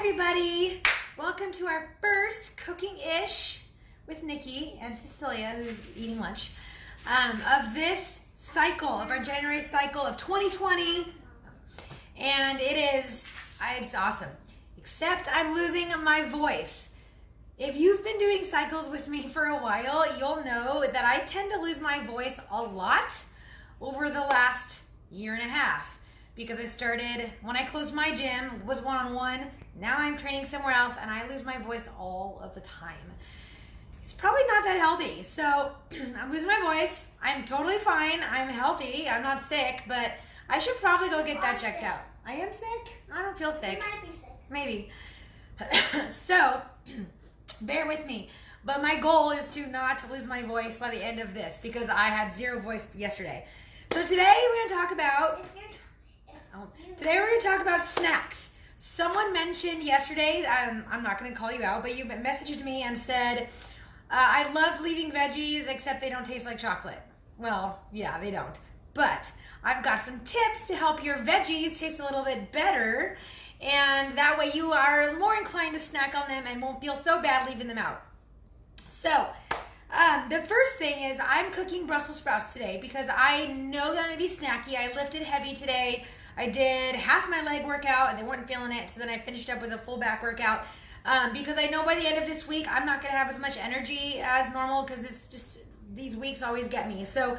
everybody. Welcome to our first cooking-ish with Nikki and Cecilia, who's eating lunch, of this cycle, of our January cycle of 2020. And it's awesome. Except I'm losing my voice. If you've been doing cycles with me for a while, you'll know that I tend to lose my voice a lot over the last year and a half. Because I started, when I closed my gym, was one-on-one. Now I'm training somewhere else and I lose my voice all of the time. It's probably not that healthy. So I'm losing my voice. I'm totally fine. I'm healthy. I'm not sick, but I should probably go get that checked out. I am sick? I don't feel sick. You might be sick. Maybe. So bear with me. But my goal is to not lose my voice by the end of this because I had zero voice yesterday. So today we're going to talk about snacks. Someone mentioned yesterday, I'm not going to call you out, but you messaged me and said, I loved leaving veggies except they don't taste like chocolate. Well, yeah, they don't. But I've got some tips to help your veggies taste a little bit better, and that way you are more inclined to snack on them and won't feel so bad leaving them out. So, the first thing is I'm cooking Brussels sprouts today because I know that I'm going to be snacky. I lifted heavy today. I did half my leg workout and they weren't feeling it, so then I finished up with a full back workout because I know by the end of this week I'm not going to have as much energy as normal because it's just these weeks always get me. So,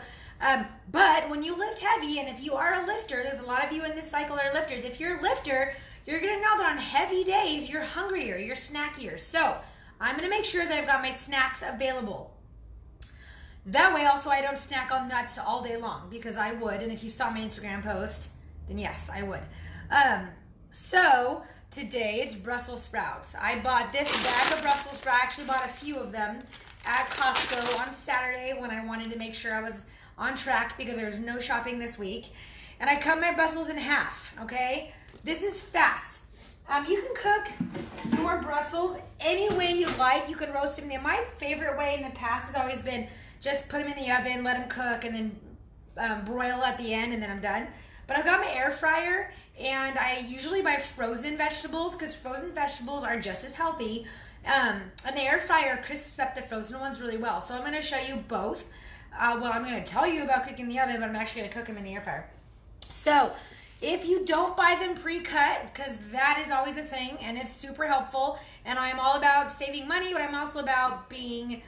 but when you lift heavy, and if you are a lifter, there's a lot of you in this cycle that are lifters. If you're a lifter, you're going to know that on heavy days you're hungrier, you're snackier. So I'm going to make sure that I've got my snacks available. That way also I don't snack on nuts all day long because I would, and if you saw my Instagram post, then yes, I would. So today it's Brussels sprouts. I bought this bag of Brussels sprouts. I actually bought a few of them at Costco on Saturday when I wanted to make sure I was on track because there was no shopping this week. And I cut my Brussels in half, okay? This is fast. You can cook your Brussels any way you like. You can roast them. My favorite way in the past has always been just put them in the oven, let them cook, and then broil at the end, and then I'm done. But I've got my air fryer, and I usually buy frozen vegetables because frozen vegetables are just as healthy. And the air fryer crisps up the frozen ones really well. So I'm going to show you both. I'm going to tell you about cooking in the oven, but I'm actually going to cook them in the air fryer. So if you don't buy them pre-cut, because that is always a thing, and it's super helpful, and I'm all about saving money, but I'm also about being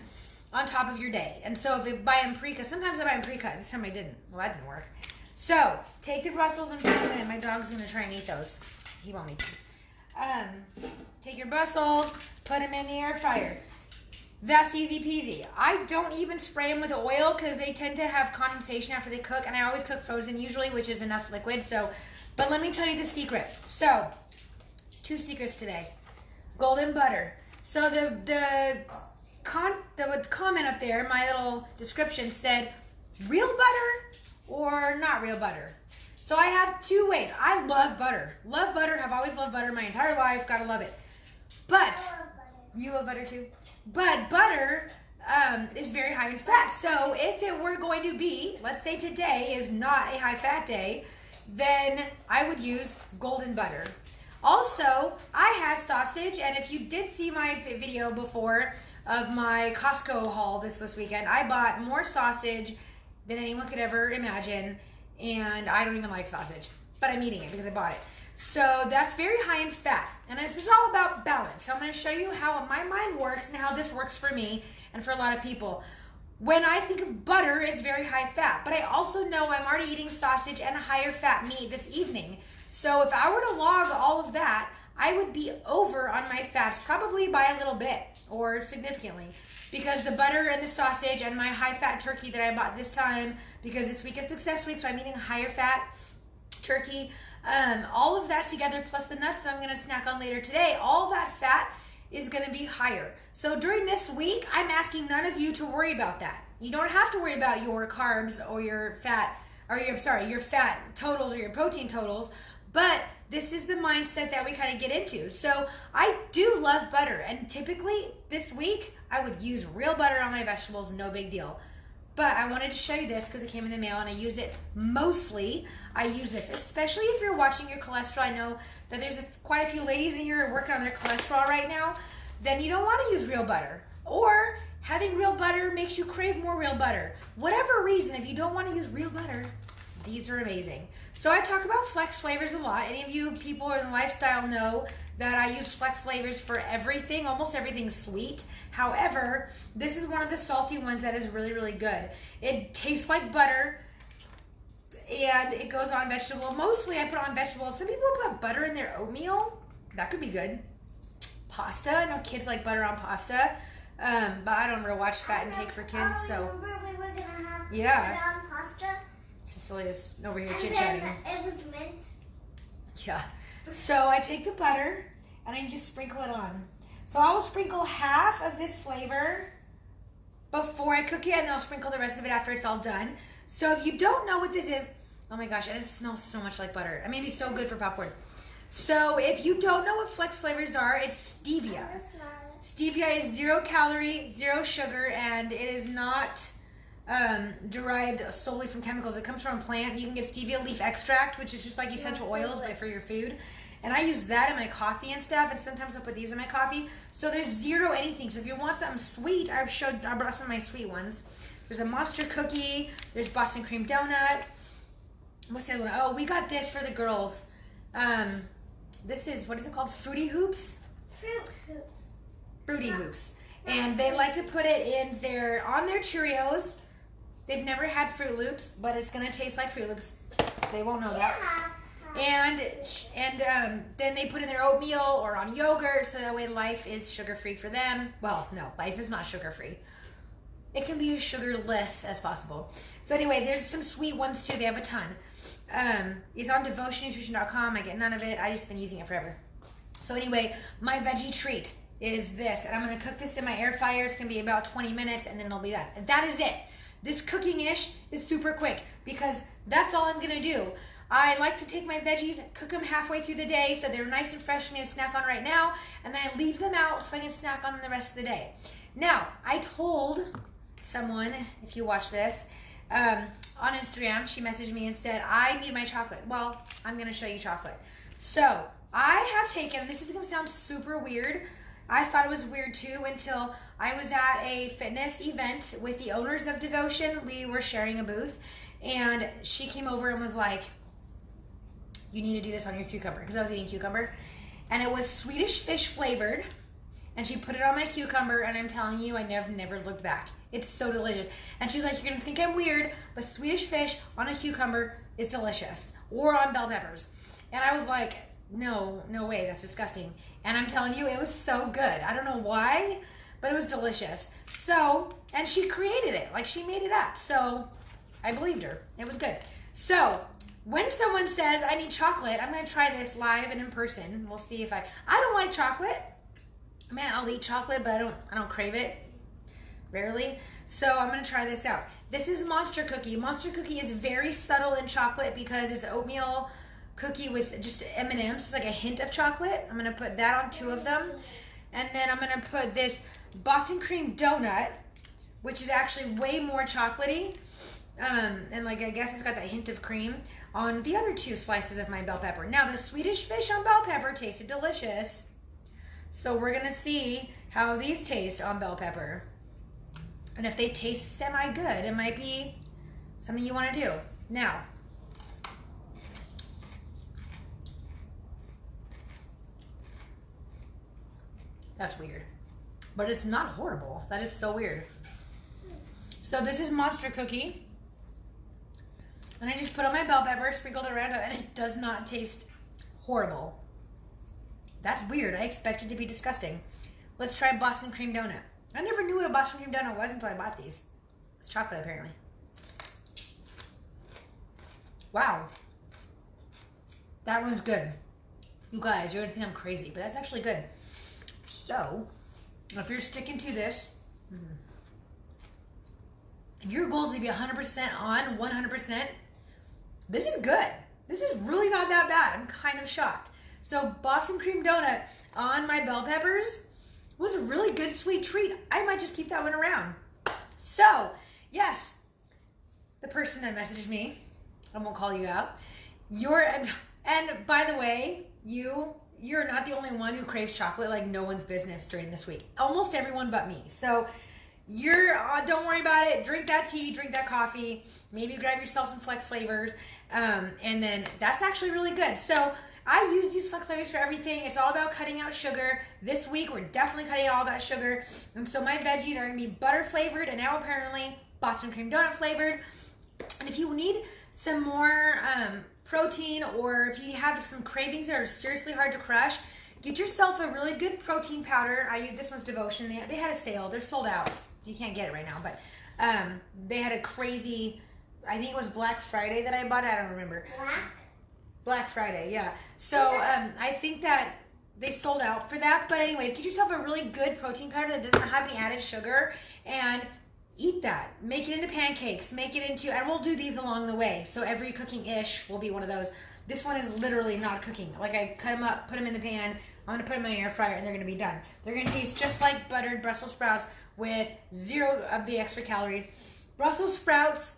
on top of your day. And so if you buy them pre-cut, sometimes I buy them pre-cut. This time I didn't. Well, that didn't work. So, take the Brussels and put them in. My dog's going to try and eat those. He won't eat them. Take your Brussels, put them in the air fryer. That's easy peasy. I don't even spray them with oil because they tend to have condensation after they cook, and I always cook frozen usually, which is enough liquid. So, but let me tell you the secret. So, 2 secrets today. Golden butter. So the comment up there, my little description said, real butter or not real butter. So I have 2 ways. I love butter. Love butter. Have always loved butter my entire life. Gotta love it. But I love butter. You love butter too? But butter is very high in fat. So if it were going to be, let's say today is not a high fat day, then I would use golden butter. Also, I had sausage, and if you did see my video before of my Costco haul this weekend, I bought more sausage than anyone could ever imagine, and I don't even like sausage, but I'm eating it because I bought it. So that's very high in fat, and it's just all about balance. So I'm going to show you how my mind works and how this works for me and for a lot of people. When I think of butter, it's very high fat, but I also know I'm already eating sausage and a higher fat meat this evening. So if I were to log all of that, I would be over on my fats probably by a little bit or significantly. Because the butter and the sausage and my high-fat turkey that I bought this time, because this week is success week, so I'm eating a higher-fat turkey. All of that together, plus the nuts that I'm going to snack on later today, all that fat is going to be higher. So during this week, I'm asking none of you to worry about that. You don't have to worry about your carbs or your fat, or your fat totals or your protein totals, but this is the mindset that we kind of get into. So I do love butter, and typically this week I would use real butter on my vegetables, no big deal. But I wanted to show you this because it came in the mail and I use it mostly. I use this, especially if you're watching your cholesterol. I know that there's quite a few ladies in here who are working on their cholesterol right now. Then you don't want to use real butter. Or having real butter makes you crave more real butter. Whatever reason, if you don't want to use real butter, these are amazing. So I talk about flex flavors a lot. Any of you people in the lifestyle know that I use flex flavors for everything, almost everything sweet. However, this is one of the salty ones that is really, really good. It tastes like butter and it goes on vegetable. Mostly I put on vegetables. Some people put butter in their oatmeal. That could be good. Pasta. I know kids like butter on pasta. But I don't ever watch Fat and Take for Kids, so. Remember we were gonna have yeah. butter on pasta? Cecilia's over here And chit-chatting. then it was mint. Yeah. So I take the butter and I just sprinkle it on. So I will sprinkle half of this flavor before I cook it, and then I'll sprinkle the rest of it after it's all done. So if you don't know what this is, oh my gosh, and it smells so much like butter. I mean, it's so good for popcorn. So if you don't know what flex flavors are, it's stevia. Stevia is 0 calorie, 0 sugar, and it is not derived solely from chemicals. It comes from a plant. You can get stevia leaf extract, which is just like essential oils, but for your food. And I use that in my coffee and stuff, and sometimes I'll put these in my coffee. So there's 0 anything. So if you want something sweet, I brought some of my sweet ones. There's a monster cookie. There's Boston cream donut. What's the other one? Oh, we got this for the girls. This is, what is it called? Fruity Hoops? Fruit hoops. Fruity Hoops. And they like to put it in on their Cheerios. They've never had Fruit Loops, but it's going to taste like Fruit Loops. They won't know that. And then they put in their oatmeal or on yogurt, so that way life is sugar-free for them. Well, no, life is not sugar-free. It can be as sugarless as possible. So anyway, there's some sweet ones too. They have a ton. It's on devotionnutrition.com. I get none of it. I just been using it forever. So anyway, my veggie treat is this, and I'm going to cook this in my air fryer. It's going to be about 20 minutes, and then it'll be done. And that is it. This cooking-ish is super quick because that's all I'm going to do. I like to take my veggies, cook them halfway through the day so they're nice and fresh for me to snack on right now, and then I leave them out so I can snack on them the rest of the day. Now, I told someone, if you watch this, on Instagram, she messaged me and said, I need my chocolate. Well, I'm going to show you chocolate. So, I have taken, this is going to sound super weird, I thought it was weird too until I was at a fitness event with the owners of Devotion. We were sharing a booth, and she came over and was like, you need to do this on your cucumber, because I was eating cucumber, and it was Swedish fish flavored, and she put it on my cucumber, and I'm telling you, I never looked back. It's so delicious. And she's like, you're going to think I'm weird, but Swedish fish on a cucumber is delicious, or on bell peppers. And I was like, no way, that's disgusting. And I'm telling you, it was so good. I don't know why, but it was delicious. So, and she created it, like she made it up. So, I believed her. It was good. So, when someone says, I need chocolate, I'm going to try this live and in person. We'll see if I don't like chocolate. I mean, I'll eat chocolate, but I don't crave it. Rarely. So, I'm going to try this out. This is Monster Cookie. Monster Cookie is very subtle in chocolate because it's oatmeal cookie with just M&Ms. It's like a hint of chocolate. I'm going to put that on 2 of them. And then I'm going to put this Boston cream donut, which is actually way more chocolatey. And like, I guess it's got that hint of cream on the other 2 slices of my bell pepper. Now, the Swedish fish on bell pepper tasted delicious. So we're going to see how these taste on bell pepper. And if they taste semi-good, it might be something you want to do. Now, that's weird. But it's not horrible. That is so weird. So this is Monster Cookie. And I just put on my bell pepper, sprinkled it around, and it does not taste horrible. That's weird. I expect it to be disgusting. Let's try Boston cream donut. I never knew what a Boston cream donut was until I bought these. It's chocolate, apparently. Wow. That one's good. You guys, you're going to think I'm crazy, but that's actually good. So, if you're sticking to this, if your goal is to be 100% on, 100%, this is good. This is really not that bad. I'm kind of shocked. So, Boston cream donut on my bell peppers was a really good sweet treat. I might just keep that one around. So, yes, the person that messaged me, I won't call you out. And by the way, you're not the only one who craves chocolate like no one's business during this week. Almost everyone but me. So don't worry about it. Drink that tea, drink that coffee. Maybe grab yourself some Flex flavors. And then that's actually really good. So I use these Flex flavors for everything. It's all about cutting out sugar. This week, we're definitely cutting out all that sugar. And so my veggies are going to be butter flavored and now apparently Boston cream donut flavored. And if you need some more protein, or if you have some cravings that are seriously hard to crush, get yourself a really good protein powder. This one's Devotion. They had a sale. They're sold out. You can't get it right now, but they had a crazy, I think it was Black Friday that I bought it. I don't remember. Black Friday, yeah. So I think that they sold out for that. But anyways, get yourself a really good protein powder that doesn't have any added sugar and eat that. Make it into pancakes. Make it into, and we'll do these along the way. So every cooking-ish will be one of those. This one is literally not cooking. Like I cut them up, put them in the pan. I'm going to put them in my air fryer and they're going to be done. They're going to taste just like buttered Brussels sprouts with 0 of the extra calories. Brussels sprouts,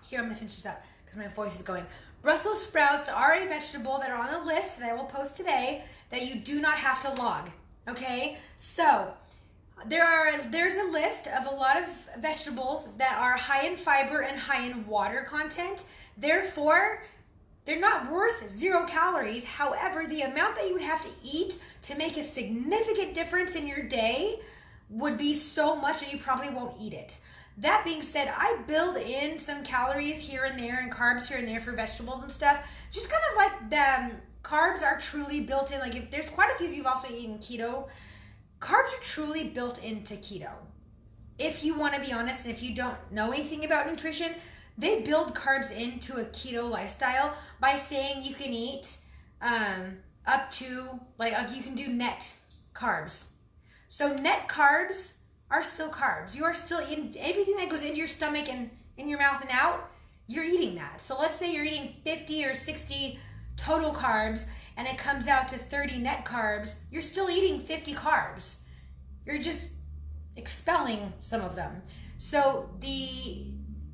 here I'm going to finish this up because my voice is going. Brussels sprouts are a vegetable that are on the list that I will post today that you do not have to log. Okay? So there's a list of a lot of vegetables that are high in fiber and high in water content. Therefore, they're not worth 0 calories. However, the amount that you would have to eat to make a significant difference in your day would be so much that you probably won't eat it. That being said, I build in some calories here and there and carbs here and there for vegetables and stuff. Just kind of like the carbs are truly built in. Like if there's quite a few of you have also eaten keto, carbs are truly built into keto. If you want to be honest, and if you don't know anything about nutrition, they build carbs into a keto lifestyle by saying you can eat up to, you can do net carbs. So net carbs are still carbs. You are still eating everything that goes into your stomach and in your mouth and out, you're eating that. So let's say you're eating 50 or 60 total carbs and it comes out to 30 net carbs, you're still eating 50 carbs. You're just expelling some of them. So the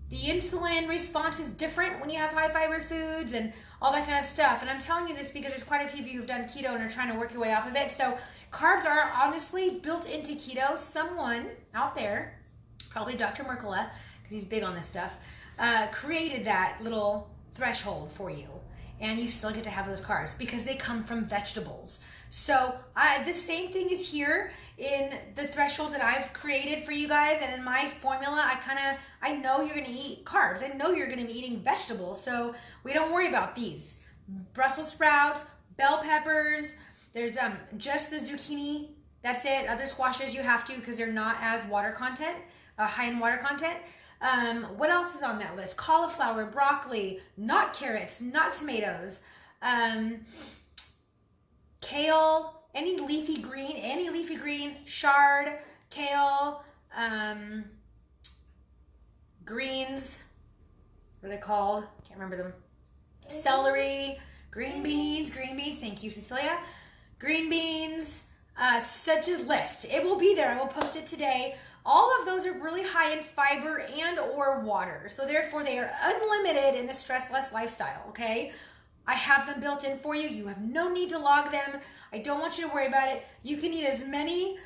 insulin response is different when you have high fiber foods and all that kind of stuff. And I'm telling you this because there's quite a few of you who've done keto and are trying to work your way off of it. So carbs are honestly built into keto. Someone out there, probably Dr. Mercola, because he's big on this stuff, created that little threshold for you. And you still get to have those carbs because they come from vegetables. So the same thing is here in the thresholds that I've created for you guys. And in my formula, I know you're going to eat carbs. I know you're going to be eating vegetables. So we don't worry about these. Brussels sprouts, bell peppers. There's just the zucchini. That's it. Other squashes you have to because they're not as water content, high in water content. What else is on that list? Cauliflower, broccoli, not carrots, not tomatoes, kale, any leafy green, chard, kale, greens, what are they called? Can't remember them. Celery, green beans, thank you, Cecilia. Green beans, such a list. It will be there. I will post it today. All of those are really high in fiber and or water. So therefore they are unlimited in the Stress Less lifestyle, okay? I have them built in for you. You have no need to log them. I don't want you to worry about it. You can eat as many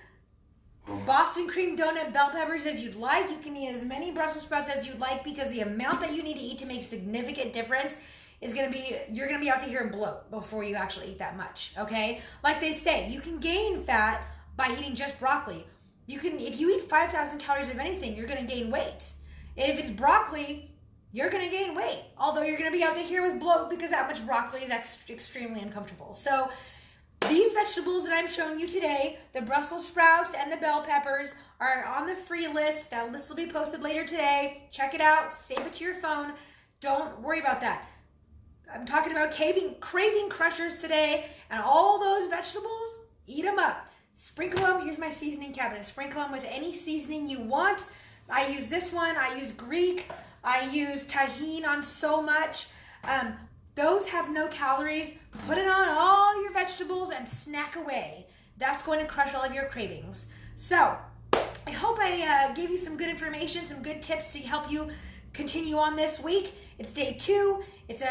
Boston cream donut bell peppers as you'd like. You can eat as many Brussels sprouts as you'd like because the amount that you need to eat to make a significant difference is going to be, you're going to be out to here and bloat before you actually eat that much, okay? Like they say, you can gain fat by eating just broccoli. You can, if you eat 5,000 calories of anything, you're going to gain weight. If it's broccoli, you're going to gain weight. Although you're going to be out to here with bloat because that much broccoli is extremely uncomfortable. So these vegetables that I'm showing you today, the Brussels sprouts and the bell peppers, are on the free list. That list will be posted later today. Check it out. Save it to your phone. Don't worry about that. I'm talking about craving crushers today, and all those vegetables, eat them up. Sprinkle them. Here's my seasoning cabinet. Sprinkle them with any seasoning you want. I use this one. I use Greek. I use tahini on so much. Those have no calories. Put it on all your vegetables and snack away. That's going to crush all of your cravings. So I hope I gave you some good information, some good tips to help you continue on this week. It's day 2. It's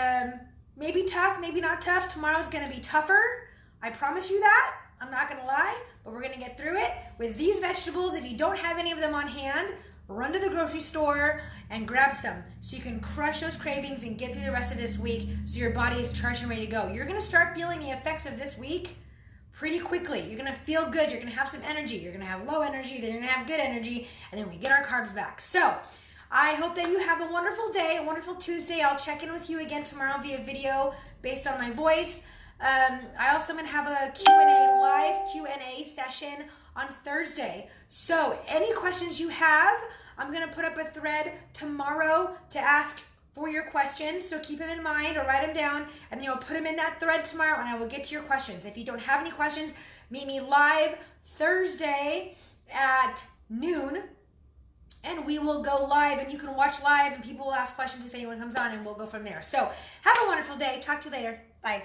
maybe tough, maybe not tough. Tomorrow's going to be tougher. I promise you that. I'm not going to lie, but we're going to get through it with these vegetables. If you don't have any of them on hand, run to the grocery store and grab some so you can crush those cravings and get through the rest of this week so your body is charged and ready to go. You're going to start feeling the effects of this week pretty quickly. You're going to feel good. You're going to have some energy. You're going to have low energy. Then you're going to have good energy. And then we get our carbs back. So I hope that you have a wonderful day, a wonderful Tuesday. I'll check in with you again tomorrow via video based on my voice. I also am going to have a live Q&A session on Thursday. So any questions you have, I'm going to put up a thread tomorrow to ask for your questions. So keep them in mind or write them down, and then you'll put them in that thread tomorrow, and I will get to your questions. If you don't have any questions, meet me live Thursday at noon, and we will go live, and you can watch live, and people will ask questions if anyone comes on, and we'll go from there. So have a wonderful day. Talk to you later. Bye.